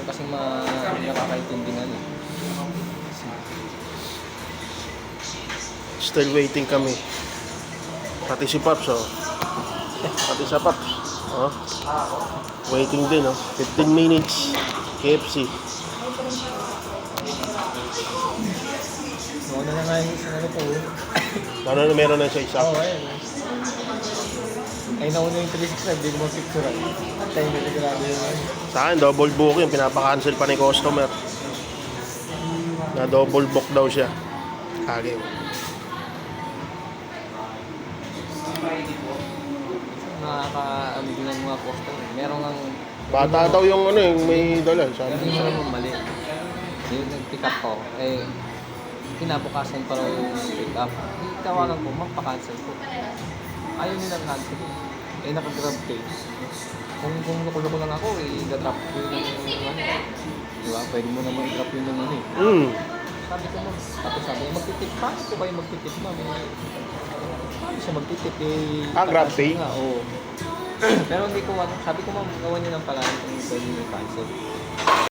lang kasing nakakaintindihan eh. Still waiting kami. Pati si Pops, oh. Pati sa Pops. Oh. Waiting din, oh. 15 minutes. KFC. Noon na nga yung isang ano po. Ano na meron na sa isa? Oo, ayun. Ay, nauna yung 365, di ko mag-picture. At tayo na sigurado yun. Sa akin, double booking. Pinapa-cancel pa ni customer. Na double book daw siya. Kage. Nakaka-ano din ang mga customer. Meron ng... Bata daw yung ano, yung may dala. Sabi Yung isa yung mali. Yung nag-pick up ko, eh, kinabukasan pa raw yung pick up. Tawagan ko, magpa-cancel ko. Ayaw nila cancel. Eh, naka-grab case. Kung nakulo lang ako, eh, i-drop ko yung ano. Diba? Pwede mo naman i-drop yun ng ano eh. Sabi ko, tapos sabi, magtitip. Paano ko kayo magtitip, ma'am? Paano siya magtitip? Eh, Grab pay? nga, oo. Pero hindi ko, sabi ko, ma'am, gawan niyo ng paraan kung pwede nyo cancel.